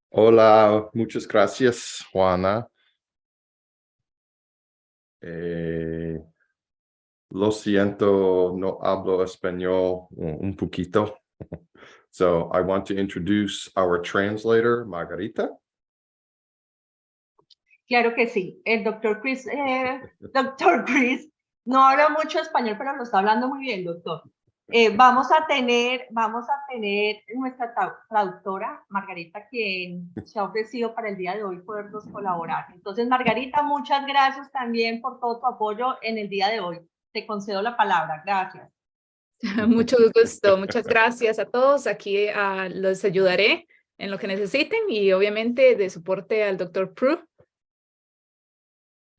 Hola, muchas gracias, Juana. Eh, lo siento, no hablo español un poquito. So I want to introduce our translator, Margarita. Claro que sí. El doctor Chris no habla mucho español, pero lo está hablando muy bien, doctor. Vamos a tener nuestra traductora, Margarita, quien se ha ofrecido para el día de hoy podernos colaborar. Entonces, Margarita, muchas gracias también por todo tu apoyo en el día de hoy. Te concedo la palabra. Gracias. Mucho gusto, muchas gracias a todos. Aquí los ayudaré en lo que necesiten y obviamente de soporte al doctor Proulx.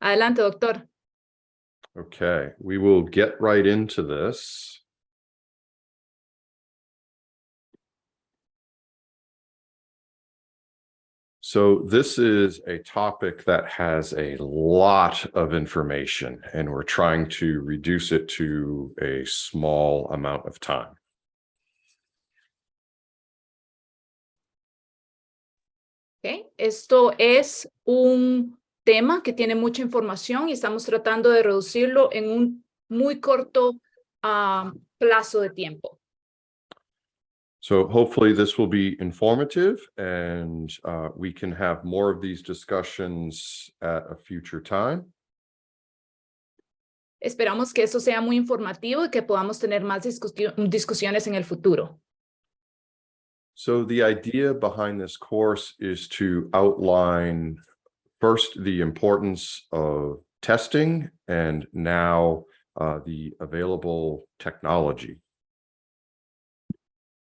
Adelante, doctor. Okay, we will get right into this. So this is a topic that has a lot of information, and we're trying to reduce it to a small amount of time. Okay. Esto es un tema que tiene mucha información y estamos tratando de reducirlo en un muy corto plazo de tiempo. So hopefully this will be informative, and we can have more of these discussions at a future time. Esperamos que eso sea muy informativo y que podamos tener más discusiones en el futuro. So the idea behind this course is to outline first the importance of testing and now the available technology.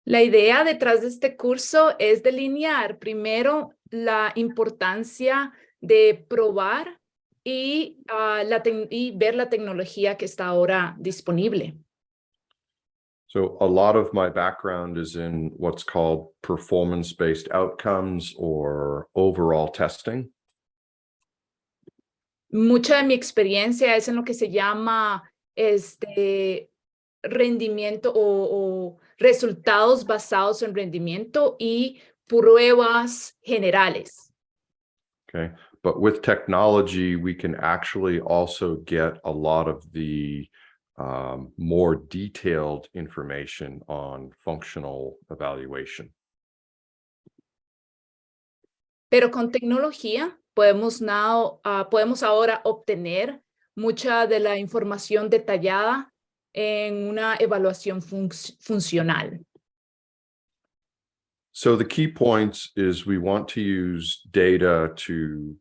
La idea detrás de este curso es delinear primero la importancia de probar y ver la tecnología que está ahora disponible. So a lot of my background is in what's called performance-based outcomes or overall testing. Mucha de mi experiencia es en lo que se llama rendimiento o resultados basados en rendimiento y pruebas generales. Okay, but with technology, we can actually also get a lot of the more detailed information on functional evaluation. Pero con tecnología podemos ahora obtener mucha de la información detallada en una evaluación funcional. So the key points is we want to use data to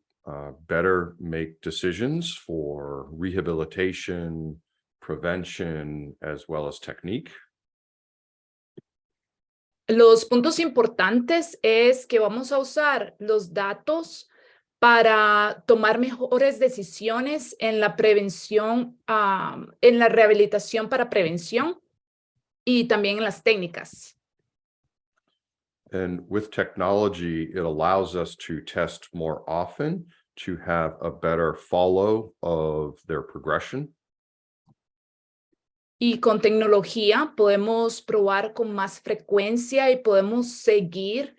better make decisions for rehabilitation, prevention, as well as technique. Los puntos importantes es que vamos a usar los datos para tomar mejores decisiones en la prevención, en la rehabilitación para prevención y también en las técnicas. And with technology, it allows us to test more often to have a better follow of their progression. Y con tecnología podemos probar con más frecuencia y podemos seguir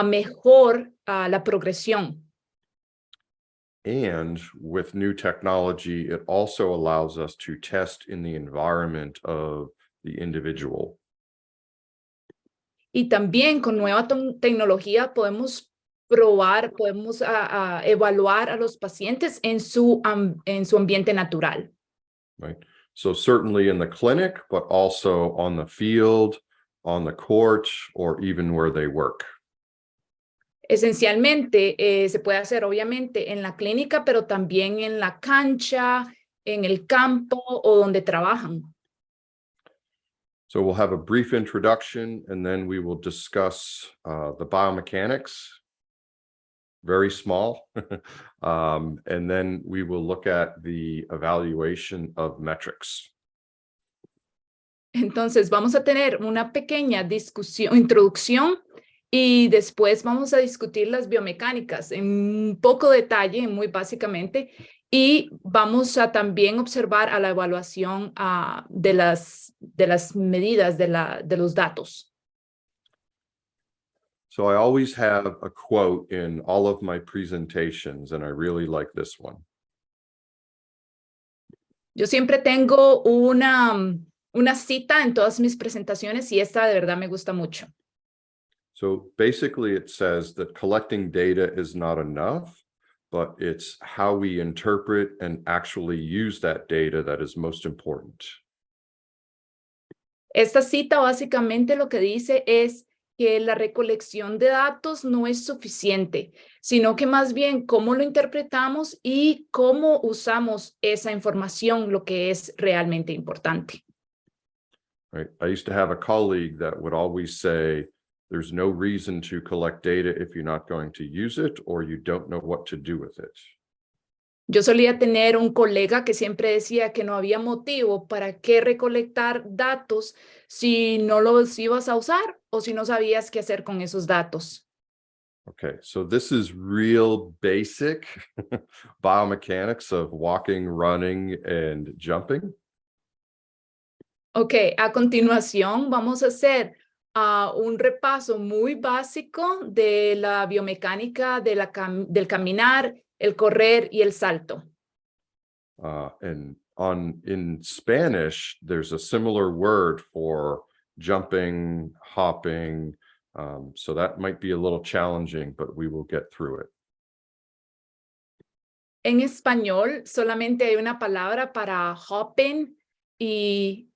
mejor la progresión. And with new technology, it also allows us to test in the environment of the individual. Y también con nueva tecnología podemos probar, podemos evaluar a los pacientes en su ambiente natural. Right. So certainly in the clinic, but also on the field, on the court, or even where they work. Esencialmente se puede hacer obviamente en la clínica, pero también en la cancha, en el campo o donde trabajan. So we'll have a brief introduction, and then we will discuss the biomechanics, very small, and then we will look at the evaluation of metrics. Entonces vamos a tener una pequeña introducción y después vamos a discutir las biomecánicas en un poco detalle, muy básicamente, y vamos a también observar a la evaluación de las medidas de los datos. So I always have a quote in all of my presentations, and I really like this one. Yo siempre tengo una cita en todas mis presentaciones y esta de verdad me gusta mucho. So basically it says that collecting data is not enough, but it's how we interpret and actually use that data that is most important. Esta cita básicamente lo que dice es que la recolección de datos no es suficiente, sino que más bien cómo lo interpretamos y cómo usamos esa información, lo que es realmente importante. Right? I used to have a colleague that would always say, there's no reason to collect data if you're not going to use it or you don't know what to do with it. Yo solía tener un colega que siempre decía que no había motivo para qué recolectar datos si no los ibas a usar o si no sabías qué hacer con esos datos. Okay, so this is real basic biomechanics of walking, running, and jumping. Ok, a continuación vamos a hacer un repaso muy básico de la biomecánica del caminar, el correr y el salto. And in Spanish, there's a similar word for jumping, hopping. So that might be a little challenging, but we will get through it. En español solamente hay una palabra para hopping y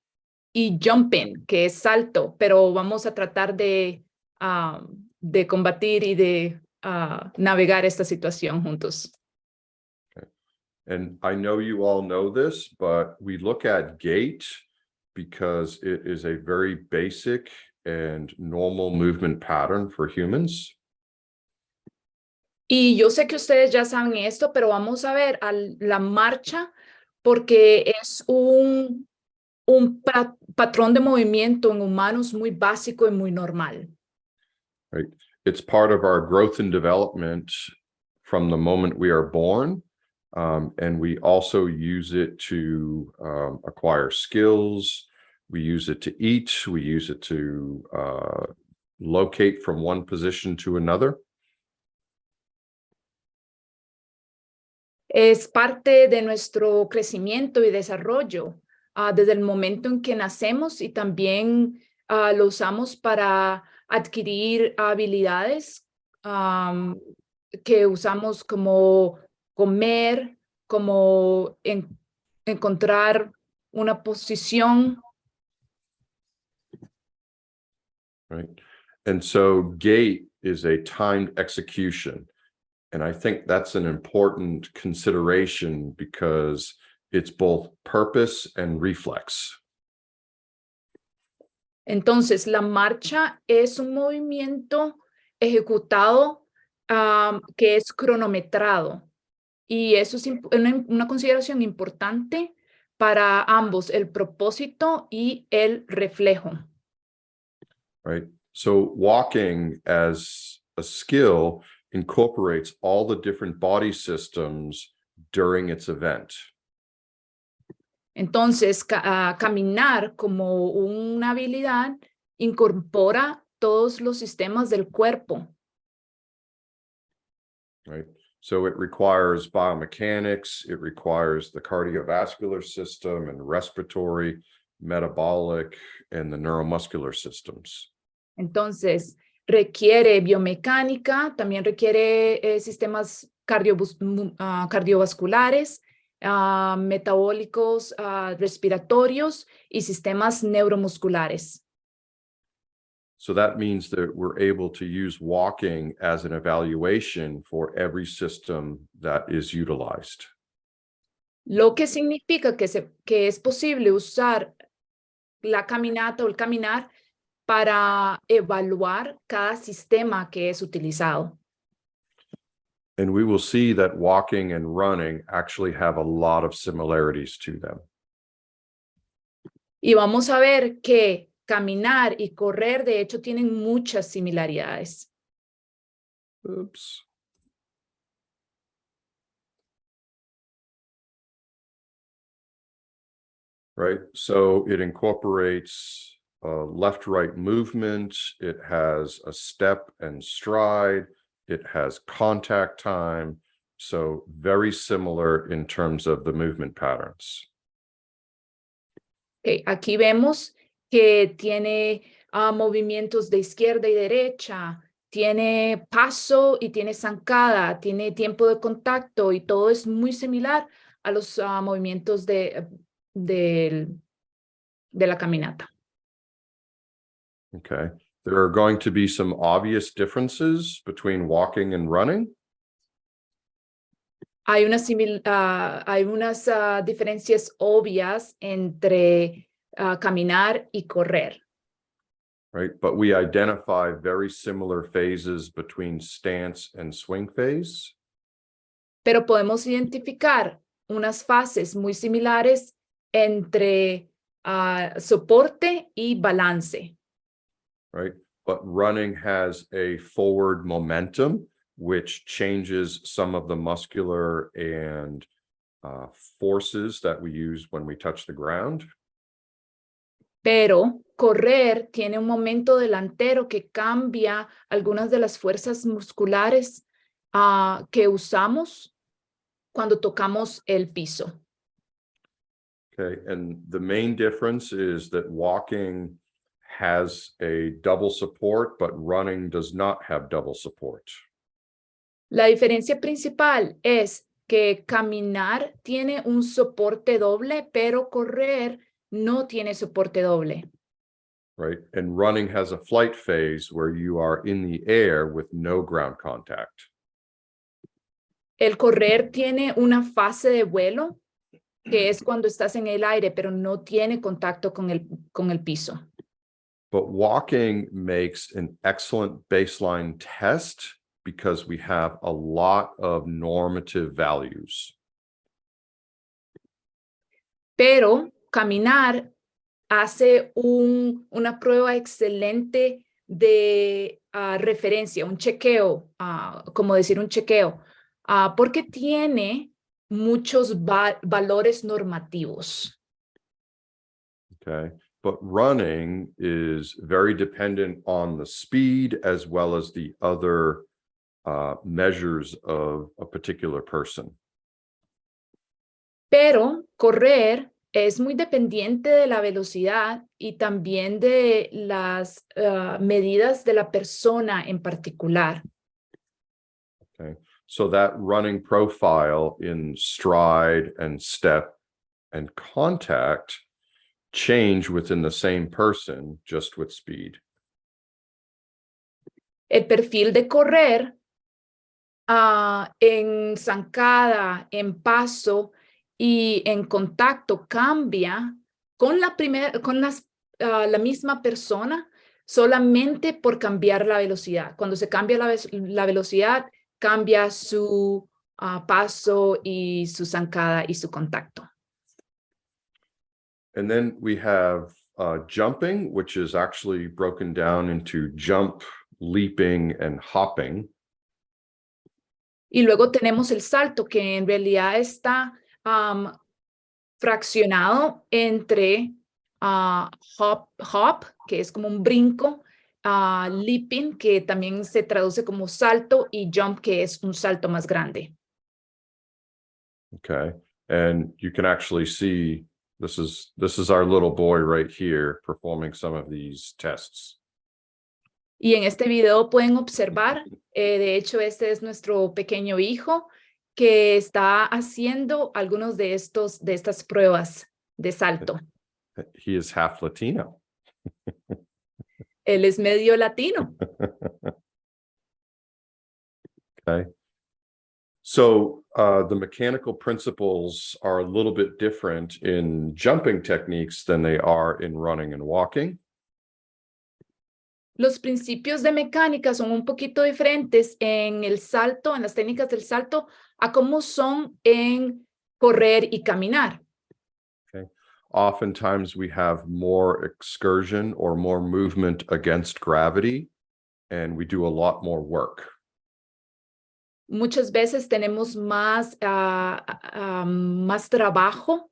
jumping, que es salto, pero vamos a tratar de combatir y de navegar esta situación juntos. And I know you all know this, but we look at gait because it is a very basic and normal movement pattern for humans. Y yo sé que ustedes ya saben esto, pero vamos a ver la marcha porque es un patrón de movimiento en humanos muy básico y muy normal. Right. It's part of our growth and development from the moment we are born. And we also use it to acquire skills. We use it to eat. We use it to locate from one position to another. Es parte de nuestro crecimiento y desarrollo desde el momento en que nacemos y también lo usamos para adquirir habilidades que usamos como comer, como encontrar una posición. Right. And so gait is a timed execution. And I think that's an important consideration because it's both purpose and reflex. Entonces, la marcha es un movimiento ejecutado que es cronometrado. Y eso es una consideración importante para ambos, el propósito y el reflejo. Right. So walking as a skill incorporates all the different body systems during its event. Entonces, caminar como una habilidad incorpora todos los sistemas del cuerpo. Right. So it requires biomechanics, it requires the cardiovascular system and respiratory, metabolic, and the neuromuscular systems. Entonces, requiere biomecánica, también requiere sistemas cardiovasculares, metabólicos, respiratorios y sistemas neuromusculares. So that means that we're able to use walking as an evaluation for every system that is utilized. Lo que significa que es posible usar la caminata o el caminar para evaluar cada sistema que es utilizado. And we will see that walking and running actually have a lot of similarities to them. Y vamos a ver que caminar y correr, de hecho, tienen muchas similaridades. Oops. Right, so it incorporates a left-right movement. It has a step and stride. It has contact time. So very similar in terms of the movement patterns. Okay, aquí vemos que tiene movimientos de izquierda y derecha, tiene paso y tiene zancada, tiene tiempo de contacto y todo es muy similar a los movimientos de la caminata. Okay. There are going to be some obvious differences between walking and running. Hay unas diferencias obvias entre caminar y correr. Right, but we identify very similar phases between stance and swing phase. Pero podemos identificar unas fases muy similares entre soporte y balance. Right, but running has a forward momentum, which changes some of the muscular and forces that we use when we touch the ground. Pero correr tiene un momento delantero que cambia algunas de las fuerzas musculares que usamos cuando tocamos el piso. Okay, and the main difference is that walking has a double support, but running does not have double support. La diferencia principal es que caminar tiene un soporte doble, pero correr no tiene soporte doble. Right, and running has a flight phase where you are in the air with no ground contact. El correr tiene una fase de vuelo, que es cuando estás en el aire, pero no tiene contacto con el piso. But walking makes an excellent baseline test because we have a lot of normative values. Pero caminar hace una prueba excelente de referencia, un chequeo, como decir un chequeo, porque tiene muchos valores normativos. Okay, but running is very dependent on the speed as well as the other measures of a particular person. Pero correr es muy dependiente de la velocidad y también de las medidas de la persona en particular. Okay, so that running profile in stride and step and contact change within the same person just with speed. El perfil de correr en zancada, en paso y en contacto cambia con la misma persona solamente por cambiar la velocidad. Cuando se cambia la velocidad, cambia su paso y su zancada y su contacto. And then we have jumping, which is actually broken down into jump, leaping, and hopping. Y luego tenemos el salto, que en realidad está fraccionado entre hop, que es como un brinco, leaping, que también se traduce como salto, y jump, que es un salto más grande. Okay, and you can actually see this is our little boy right here performing some of these tests. Y en este video pueden observar, de hecho, este es nuestro pequeño hijo que está haciendo algunos de estas pruebas de salto. He is half Latino. Él es medio latino. Okay. So the mechanical principles are a little bit different in jumping techniques than they are in running and walking. Los principios de mecánica son un poquito diferentes en el salto, en las técnicas del salto, a cómo son en correr y caminar. Okay. Oftentimes we have more excursion or more movement against gravity, and we do a lot more work. Muchas veces tenemos más trabajo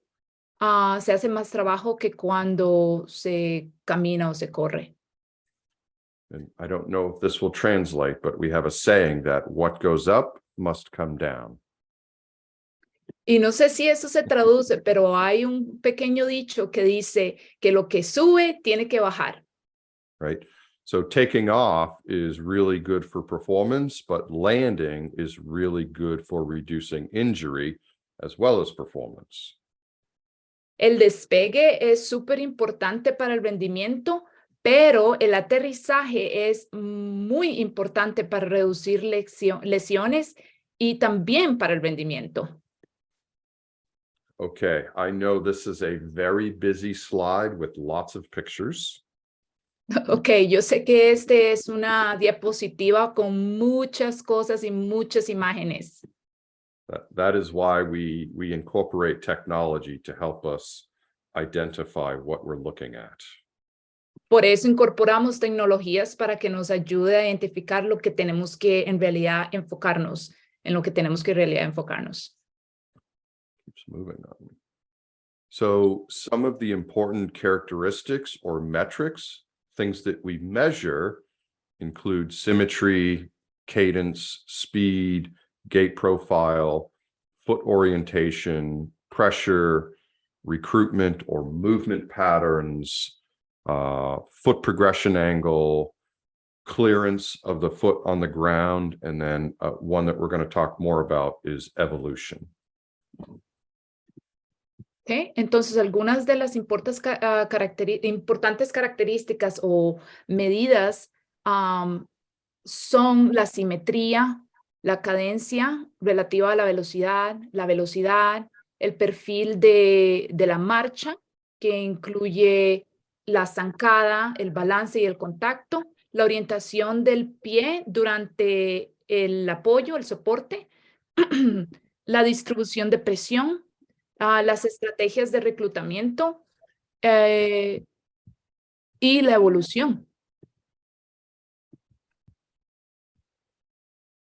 se hace más trabajo que cuando se camina o se corre. And I don't know if this will translate, but we have a saying that what goes up must come down. Y no sé si eso se traduce, pero hay un pequeño dicho que dice que lo que sube tiene que bajar. Right? So taking off is really good for performance, but landing is really good for reducing injury as well as performance. El despegue es súper importante para el rendimiento, pero el aterrizaje es muy importante para reducir lesiones y también para el rendimiento. Okay, I know this is a very busy slide with lots of pictures. Ok, yo sé que este es una diapositiva con muchas cosas y muchas imágenes. That is why we incorporate technology to help us identify what we're looking at. Por eso incorporamos tecnologías para que nos ayude a identificar lo que tenemos que en realidad enfocarnos, en lo que tenemos que en realidad enfocarnos. Keeps moving on. So some of the important characteristics or metrics, things that we measure, include symmetry, cadence, speed, gait profile, foot orientation, pressure, recruitment or movement patterns, foot progression angle, clearance of the foot on the ground, and then one that we're going to talk more about is evolution. ¿Okay? Entonces, algunas de las importantes características o medidas son la simetría, la cadencia relativa a la velocidad, el perfil de la marcha, que incluye la zancada, el balance y el contacto, la orientación del pie durante el apoyo, el soporte, la distribución de presión, las estrategias de reclutamiento y la evolución.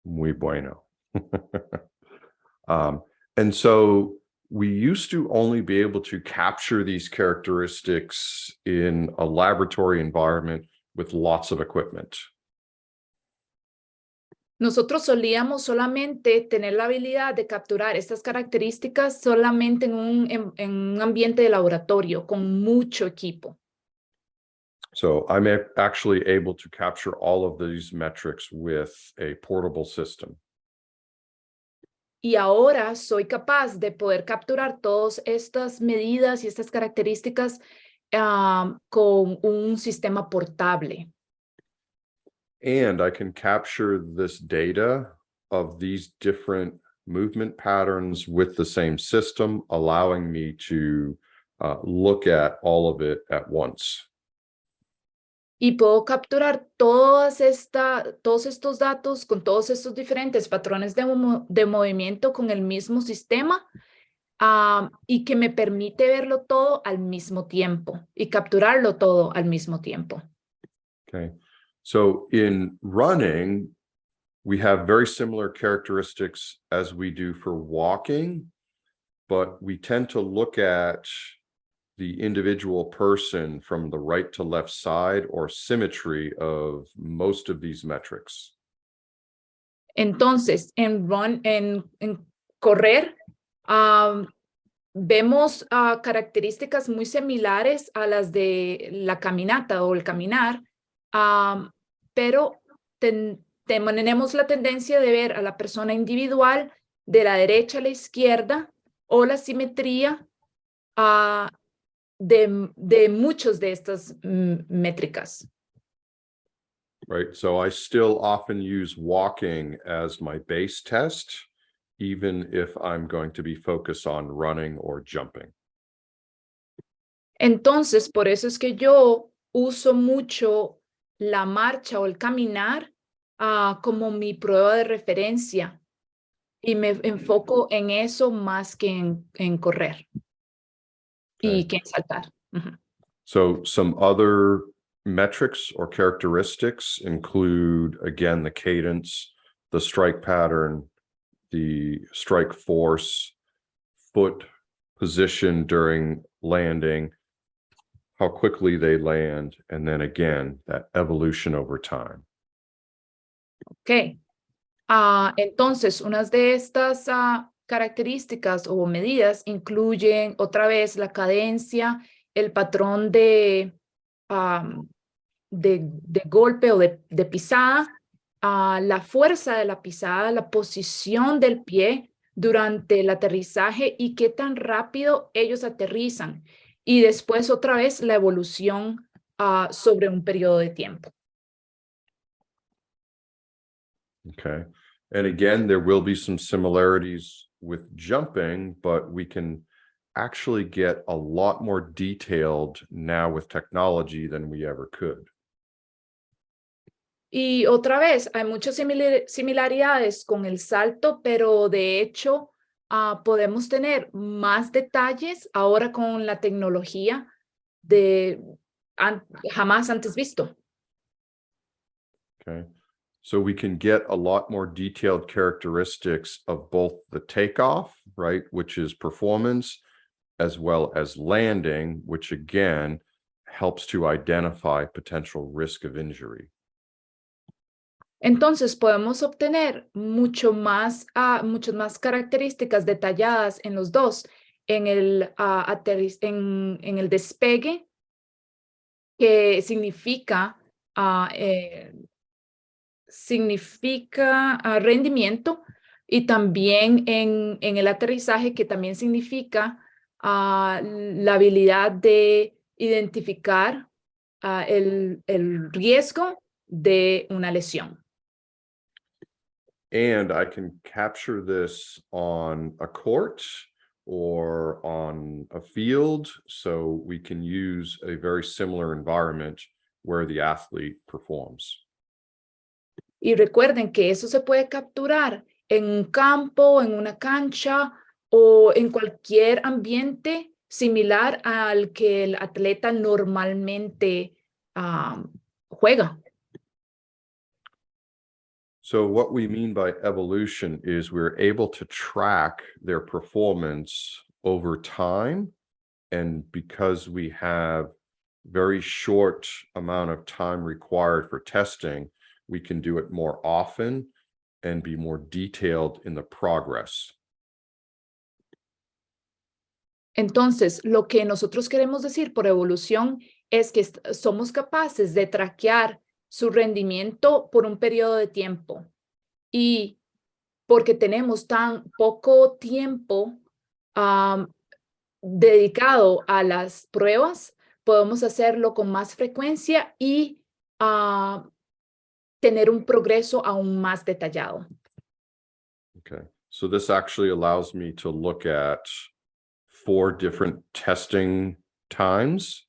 Muy bueno. And so we used to only be able to capture these characteristics in a laboratory environment with lots of equipment. Nosotros solíamos solamente tener la habilidad de capturar estas características solamente en un ambiente de laboratorio con mucho equipo. So I'm actually able to capture all of these metrics with a portable system. Y ahora soy capaz de poder capturar todas estas medidas y estas características con un sistema portable. And I can capture this data of these different movement patterns with the same system, allowing me to look at all of it at once. Y puedo capturar todos estos datos con todos estos diferentes patrones de movimiento con el mismo sistema y que me permite verlo todo al mismo tiempo y capturarlo todo al mismo tiempo. Okay, so in running, we have very similar characteristics as we do for walking, but we tend to look at the individual person from the right to left side or symmetry of most of these metrics. Entonces, en correr, vemos características muy similares a las de la caminata o el caminar, pero tenemos la tendencia de ver a la persona individual de la derecha a la izquierda o la simetría de muchos de estas métricas. Right, so I still often use walking as my base test, even if I'm going to be focused on running or jumping. Entonces, por eso es que yo uso mucho la marcha o el caminar como mi prueba de referencia y me enfoco en eso más que en correr y que en saltar. So some other metrics or characteristics include, again, the cadence, the strike pattern, the strike force, foot position during landing, how quickly they land, and then again, that evolution over time. Ok. Entonces, unas de estas características o medidas incluyen otra vez la cadencia, el patrón de golpe o de pisada, la fuerza de la pisada, la posición del pie durante el aterrizaje y qué tan rápido ellos aterrizan. Y después otra vez la evolución sobre un periodo de tiempo. Okay. And again, there will be some similarities with jumping, but we can actually get a lot more detailed now with technology than we ever could. Y otra vez, hay muchas similaridades con el salto, pero de hecho podemos tener más detalles ahora con la tecnología jamás antes visto. Okay. So we can get a lot more detailed characteristics of both the takeoff, right, which is performance, as well as landing, which again helps to identify potential risk of injury. Entonces podemos obtener muchas más características detalladas en los dos, en el despegue, que significa rendimiento, y también en el aterrizaje, que también significa la habilidad de identificar el riesgo de una lesión. And I can capture this on a court or on a field, so we can use a very similar environment where the athlete performs. Y recuerden que eso se puede capturar en un campo, en una cancha o en cualquier ambiente similar al que el atleta normalmente juega. So what we mean by evolution is we're able to track their performance over time. And because we have very short amount of time required for testing, we can do it more often and be more detailed in the progress. Entonces, lo que nosotros queremos decir por evolución es que somos capaces de traquear su rendimiento por un periodo de tiempo. Y porque tenemos tan poco tiempo dedicado a las pruebas, podemos hacerlo con más frecuencia y tener un progreso aún más detallado. Okay, so this actually allows me to look at 4 different testing times,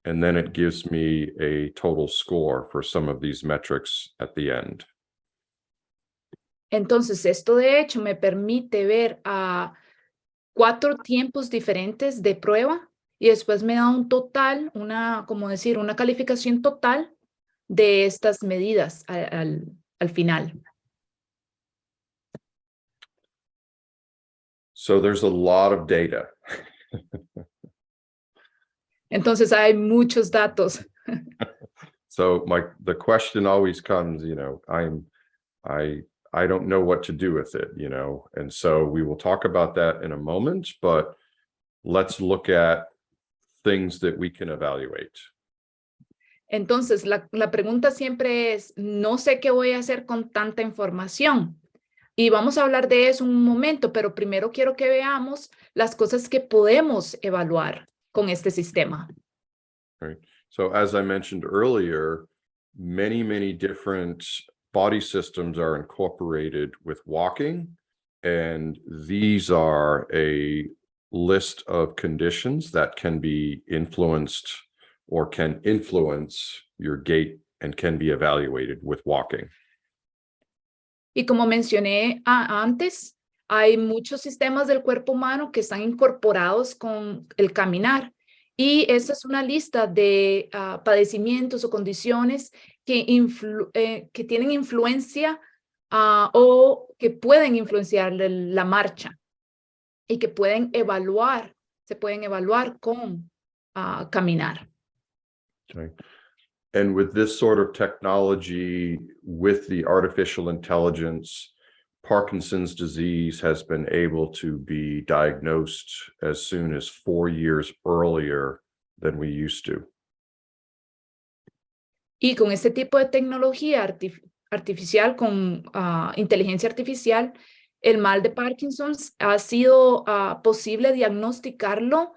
and then it gives me a total score for some of these metrics at the end. Entonces, esto de hecho me permite ver 4 tiempos diferentes de prueba y después me da un total, una calificación total de estas medidas al final. So there's a lot of data. Entonces hay muchos datos. So the question always comes, you know, I don't know what to do with it, you know, and so we will talk about that in a moment, but let's look at things that we can evaluate. Entonces, la pregunta siempre es, no sé qué voy a hacer con tanta información. Y vamos a hablar de eso en un momento, pero primero quiero que veamos las cosas que podemos evaluar con este sistema. Right. So as I mentioned earlier, many different body systems are incorporated with walking, and these are a list of conditions that can be influenced or can influence your gait and can be evaluated with walking. Y como mencioné antes, hay muchos sistemas del cuerpo humano que están incorporados con el caminar. Y esta es una lista de padecimientos o condiciones que tienen influencia o que pueden influenciar la marcha y que pueden evaluar se pueden evaluar con caminar. Okay. And with this sort of technology, with the artificial intelligence, Parkinson's disease has been able to be diagnosed as soon as 4 years earlier than we used to. Y con este tipo de tecnología artificial, con inteligencia artificial, el mal de Parkinson ha sido posible diagnosticarlo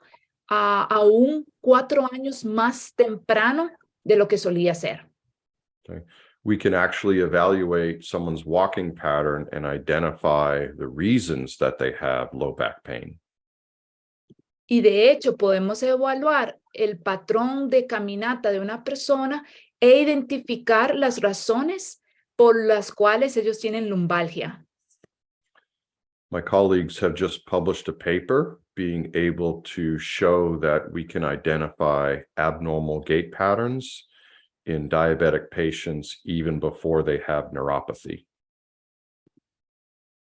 aún 4 años más temprano de lo que solía ser. Okay. We can actually evaluate someone's walking pattern and identify the reasons that they have low back pain. Y de hecho, podemos evaluar el patrón de caminata de una persona e identificar las razones por las cuales ellos tienen lumbalgia. My colleagues have just published a paper being able to show that we can identify abnormal gait patterns in diabetic patients even before they have neuropathy.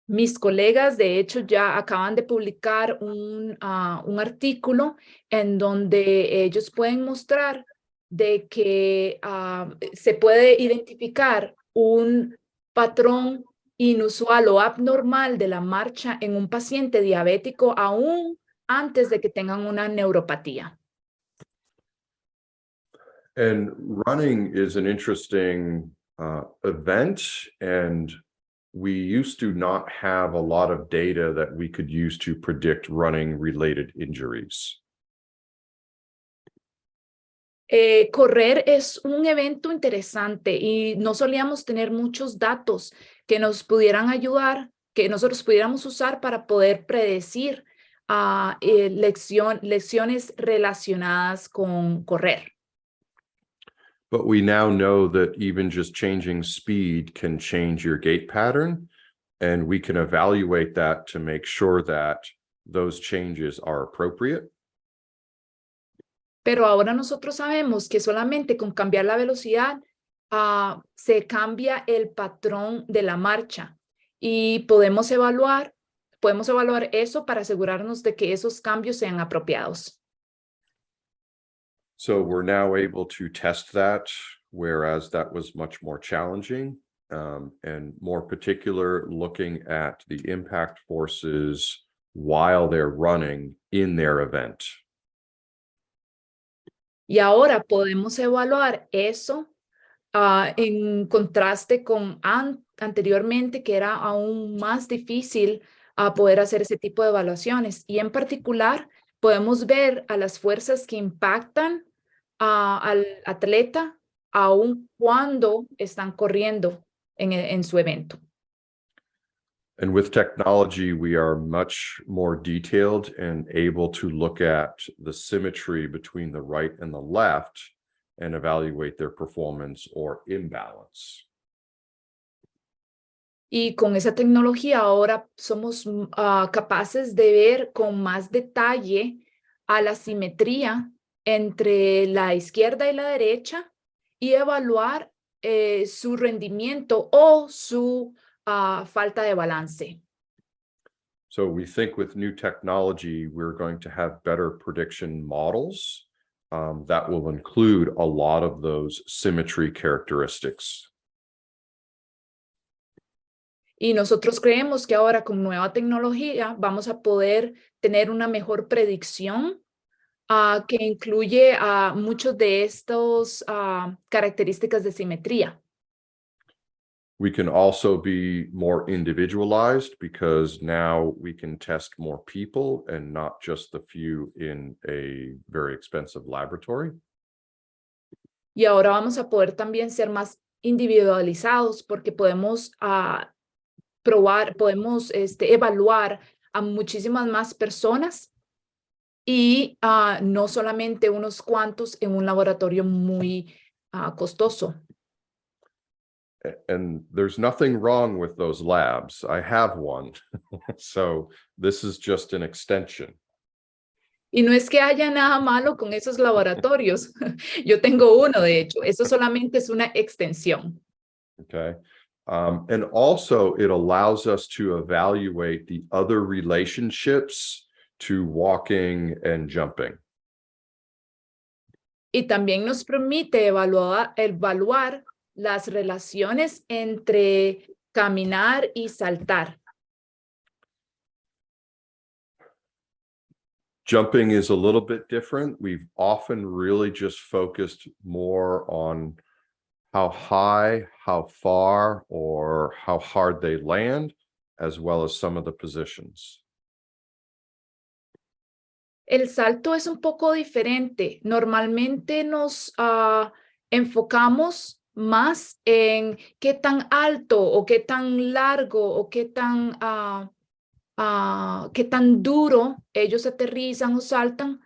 Mis colegas, de hecho, ya acaban de publicar un artículo en donde ellos pueden mostrar de que se puede identificar un patrón inusual o abnormal de la marcha en un paciente diabético aún antes de que tengan una neuropatía. And running is an interesting event, and we used to not have a lot of data that we could use to predict running-related injuries. Correr es un evento interesante y no solíamos tener muchos datos que nos pudieran ayudar, que nosotros pudiéramos usar para poder predecir lecciones relacionadas con correr. But we now know that even just changing speed can change your gait pattern, and we can evaluate that to make sure that those changes are appropriate. Pero ahora nosotros sabemos que solamente con cambiar la velocidad se cambia el patrón de la marcha y podemos evaluar eso para asegurarnos de que esos cambios sean apropiados. So we're now able to test that, whereas that was much more challenging, and more particular looking at the impact forces while they're running in their event. Y ahora podemos evaluar eso en contraste con anteriormente, que era aún más difícil poder hacer ese tipo de evaluaciones. Y en particular, podemos ver a las fuerzas que impactan al atleta aun cuando están corriendo en su evento. And with technology, we are much more detailed and able to look at the symmetry between the right and the left and evaluate their performance or imbalance. Y con esa tecnología ahora somos capaces de ver con más detalle a la simetría entre la izquierda y la derecha y evaluar su rendimiento o su falta de balance. So we think with new technology, we're going to have better prediction models that will include a lot of those symmetry characteristics. Y nosotros creemos que ahora con nueva tecnología vamos a poder tener una mejor predicción que incluye muchos de estos características de simetría. We can also be more individualized because now we can test more people and not just the few in a very expensive laboratory. Y ahora vamos a poder también ser más individualizados porque podemos evaluar a muchísimas más personas y no solamente unos cuantos en un laboratorio muy costoso. And there's nothing wrong with those labs. I have one. So this is just an extension. Y no es que haya nada malo con esos laboratorios. Yo tengo uno, de hecho. Eso solamente es una extensión. Okay. And also it allows us to evaluate the other relationships to walking and jumping. Y también nos permite evaluar las relaciones entre caminar y saltar. Jumping is a little bit different. We've often really just focused more on how high, how far, or how hard they land, as well as some of the positions. El salto es un poco diferente. Normalmente nos enfocamos más en qué tan alto o qué tan largo o qué tan duro ellos aterrizan o saltan,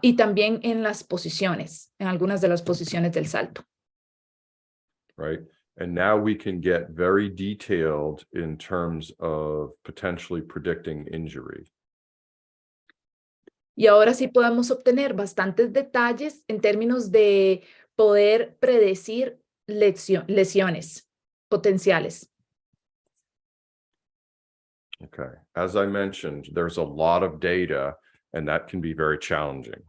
y también en las posiciones, en algunas de las posiciones del salto. Right? And now we can get very detailed in terms of potentially predicting injury. Y ahora sí podemos obtener bastantes detalles en términos de poder predecir lesiones potenciales. Okay. As I mentioned, there's a lot of data, and that can be very challenging.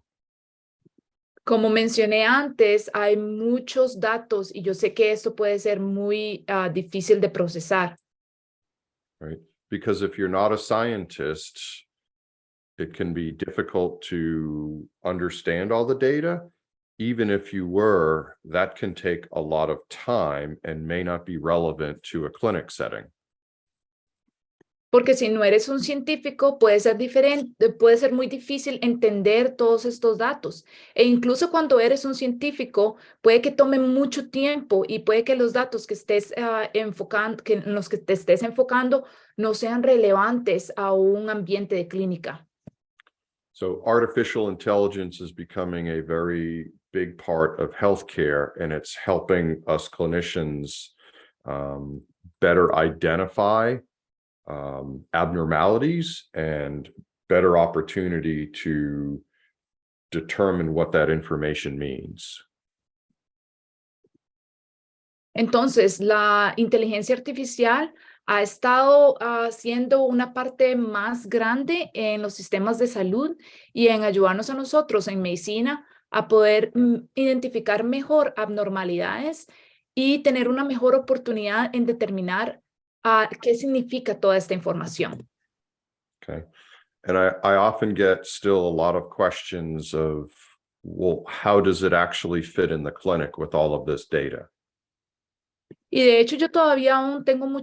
Como mencioné antes, hay muchos datos y yo sé que esto puede ser muy difícil de procesar. Right? Because if you're not a scientist, it can be difficult to understand all the data. Even if you were, that can take a lot of time and may not be relevant to a clinic setting. Porque si no eres un científico, puede ser muy difícil entender todos estos datos. E incluso cuando eres un científico, puede que tome mucho tiempo y puede que los datos que en los que te estés enfocando no sean relevantes a un ambiente de clínica. So artificial intelligence is becoming a very big part of healthcare, and it's helping us clinicians better identify abnormalities and better opportunity to determine what that information means. Entonces, la inteligencia artificial ha estado siendo una parte más grande en los sistemas de salud y en ayudarnos a nosotros en medicina a poder identificar mejor abnormalidades y tener una mejor oportunidad en determinar qué significa toda esta información. Okay. And I often get still a lot of questions of, well, how does it actually fit in the clinic with all of this data? Y de hecho yo todavía aún tengo me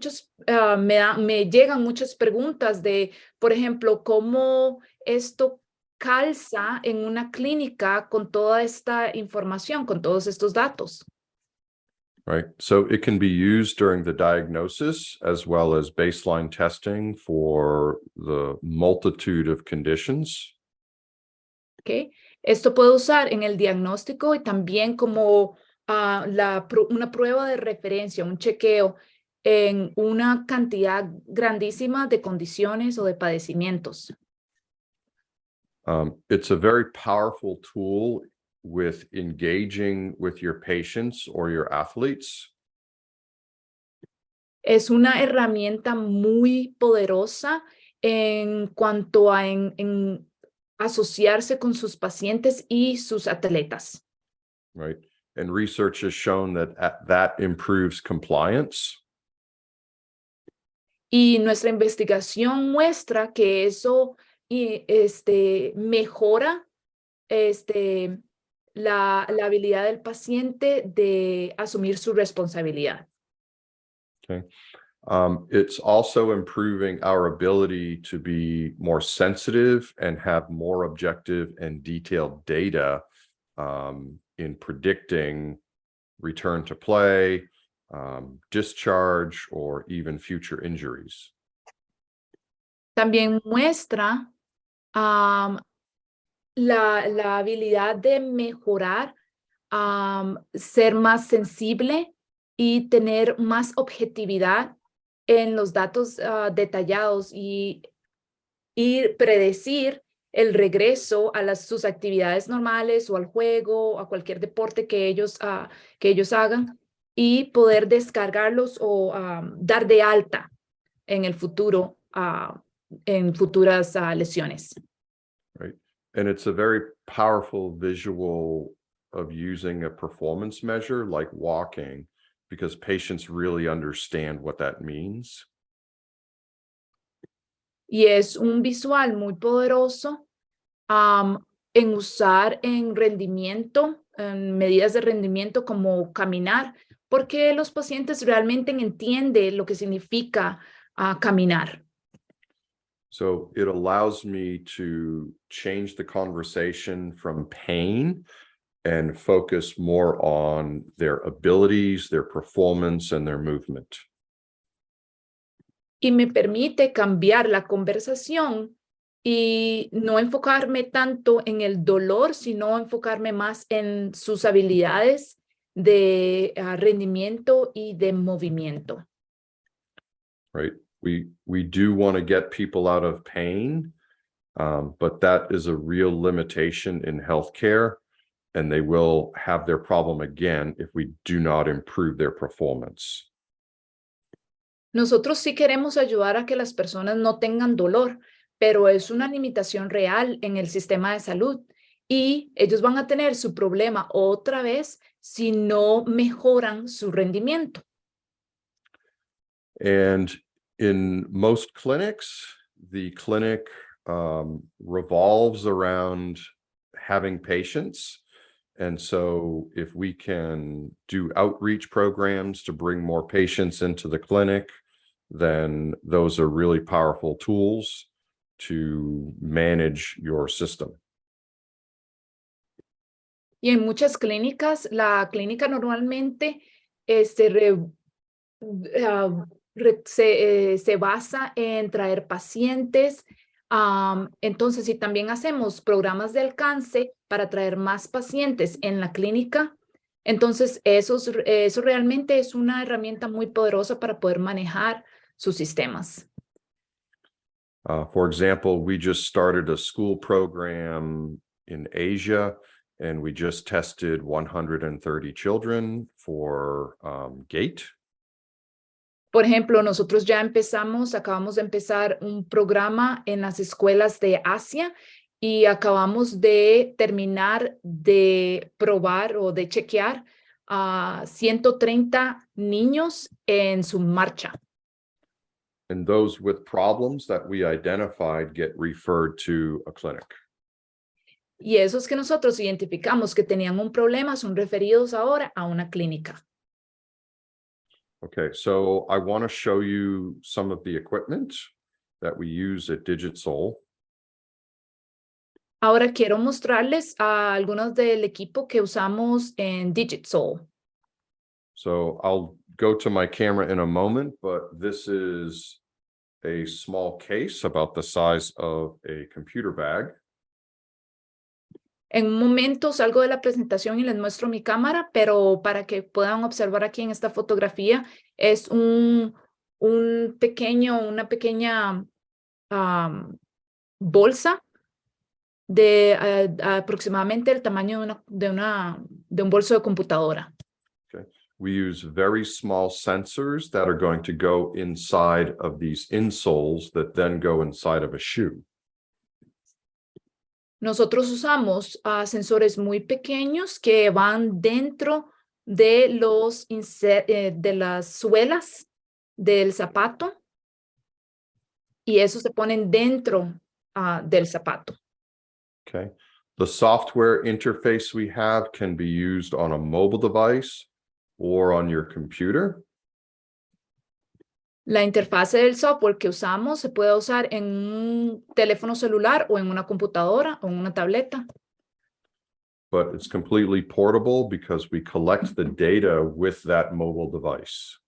llegan muchas preguntas de, por ejemplo, cómo esto calza en una clínica con toda esta información, con todos estos datos. Right. So it can be used during the diagnosis as well as baseline testing for the multitude of conditions. ¿Okay? Esto puede usar en el diagnóstico y también como una prueba de referencia, un chequeo en una cantidad grandísima de condiciones o de padecimientos. It's a very powerful tool with engaging with your patients or your athletes. Es una herramienta muy poderosa en cuanto a en asociarse con sus pacientes y sus atletas. Right. And research has shown that improves compliance. Y nuestra investigación muestra que eso mejora la habilidad del paciente de asumir su responsabilidad. Okay. It's also improving our ability to be more sensitive and have more objective and detailed data in predicting return to play, discharge, or even future injuries. También muestra la habilidad de mejorar, ser más sensible y tener más objetividad en los datos detallados y predecir el regreso a sus actividades normales o al juego o a cualquier deporte que ellos hagan y poder descargarlos o dar de alta en el futuro en futuras lesiones. Right. And it's a very powerful visual of using a performance measure like walking, because patients really understand what that means. Y es un visual muy poderoso en usar en rendimiento, en medidas de rendimiento como caminar, porque los pacientes realmente entienden lo que significa caminar. So it allows me to change the conversation from pain and focus more on their abilities, their performance, and their movement. Y me permite cambiar la conversación y no enfocarme tanto en el dolor, sino enfocarme más en sus habilidades de rendimiento y de movimiento. Right. We do want to get people out of pain, but that is a real limitation in healthcare, and they will have their problem again if we do not improve their performance. Nosotros sí queremos ayudar a que las personas no tengan dolor, pero es una limitación real en el sistema de salud y ellos van a tener su problema otra vez si no mejoran su rendimiento. And in most clinics, the clinic revolves around having patients. And so if we can do outreach programs to bring more patients into the clinic, then those are really powerful tools to manage your system. Y en muchas clínicas, la clínica normalmente se basa en traer pacientes. Entonces, si también hacemos programas de alcance para traer más pacientes en la clínica, entonces eso realmente es una herramienta muy poderosa para poder manejar sus sistemas. For example, we just started a school program in Asia, and we just tested 130 children for gait. Por ejemplo, nosotros ya acabamos de empezar un programa en las escuelas de Asia y acabamos de terminar de probar o de chequear a 130 niños en su marcha. And those with problems that we identified get referred to a clinic. Y esos que nosotros identificamos que tenían un problema son referidos ahora a una clínica. Okay, so I want to show you some of the equipment that we use at DigitSoul. Ahora quiero mostrarles a algunos del equipo que usamos en DigitSoul. So I'll go to my camera in a moment, but this is a small case about the size of a computer bag. En un momento salgo de la presentación y les muestro mi cámara, pero para que puedan observar aquí en esta fotografía, es una pequeña bolsa de aproximadamente el tamaño de un bolso de computadora. Okay. We use very small sensors that are going to go inside of these insoles that then go inside of a shoe. Nosotros usamos sensores muy pequeños que van dentro de de las suelas del zapato y esos se ponen dentro del zapato. Okay. The software interface we have can be used on a mobile device or on your computer. La interfase del software que usamos se puede usar en un teléfono celular o en una computadora o en una tableta. But it's completely portable because we collect the data with that mobile device.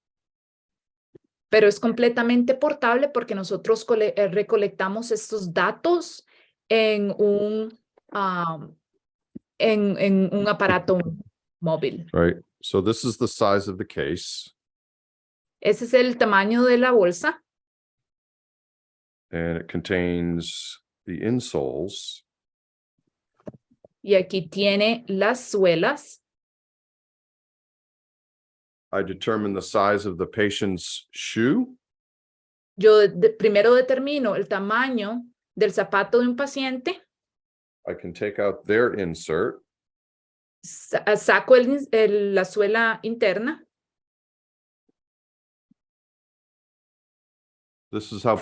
Pero es completamente portable porque nosotros recolectamos estos datos en un aparato móvil. Right. So this is the size of the case. Ese es el tamaño de la bolsa. And it contains the insoles. Y aquí tiene las suelas. I determine the size of the patient's shoe. Yo primero determino el tamaño del zapato de un paciente, I can take out their insert. saco la suela interna. This is how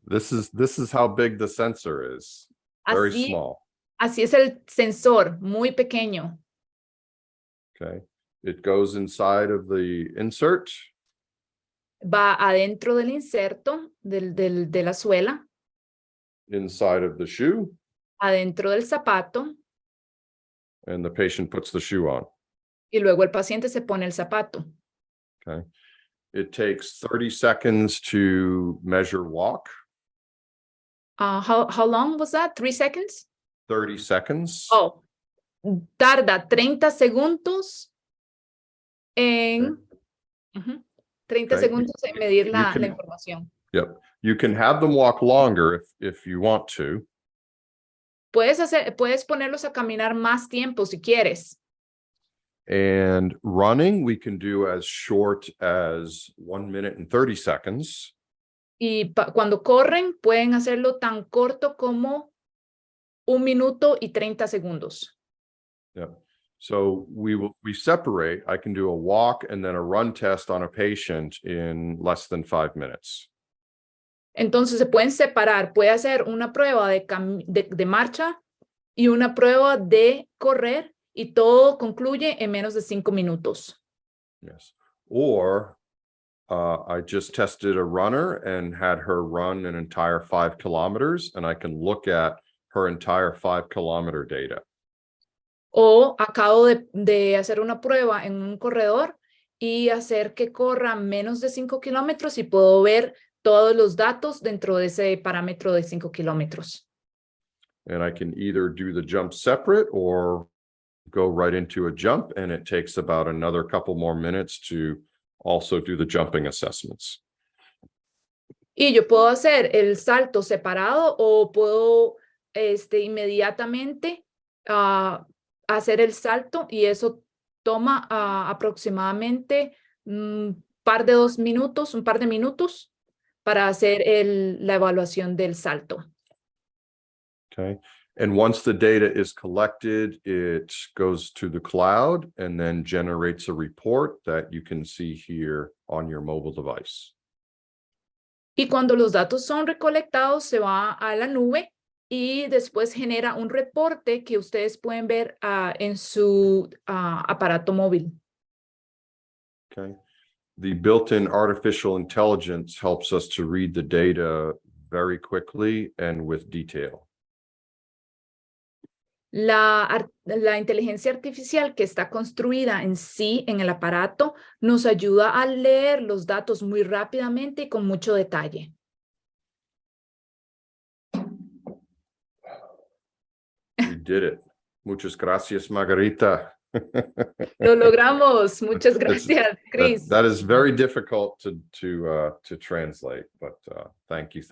this is how big the sensor is. Very small. Así es el sensor, muy pequeño. Okay. It goes inside of the insert. Va adentro del inserto de la suela, Inside of the shoe. adentro del zapato, And the patient puts the shoe on. y luego el paciente se pone el zapato. Okay. It takes 30 seconds to measure walk. How long was that? 3 seconds? 30 seconds. Oh, tarda 30 segundos en... Ujú, 30 Okay. segundos en medir You la can- información. Yep. You can have them walk longer if you want to. Puedes ponerlos a caminar más tiempo si quieres. And running, we can do as short as 1 minute and 30 seconds. Y cuando corren, pueden hacerlo tan corto como 1 minuto y 30 segundos. Yeah. So we separate. I can do a walk and then a run test on a patient in less than 5 minutes. Entonces se pueden separar. Puede hacer una prueba de marcha y una prueba de correr y todo concluye en menos de 5 minutos. Yes. Or I just tested a runner and had her run an entire 5 kilometers, and I can look at her entire 5-kilometer data. O acabo de hacer una prueba en un corredor y hacer que corra menos de 5 kilómetros y puedo ver todos los datos dentro de ese parámetro de 5 kilómetros. And I can either do the jump separate or go right into a jump, and it takes about another couple more minutes to also do the jumping assessments. Y yo puedo hacer el salto separado o puedo inmediatamente hacer el salto y eso toma aproximadamente un par de minutos para hacer la evaluación del salto. Okay. And once the data is collected, it goes to the cloud and then generates a report that you can see here on your mobile device. Y cuando los datos son recolectados, se va a la nube y después genera un reporte que ustedes pueden ver en su aparato móvil. Okay. The built-in artificial intelligence helps us to read the data very quickly and with detail. La inteligencia artificial que está construida en sí, en el aparato, nos ayuda a leer los datos muy rápidamente y con mucho detalle. We did it. Muchas gracias, Margarita. Lo logramos. Muchas gracias, Chris. That is very difficult to translate, but thank you.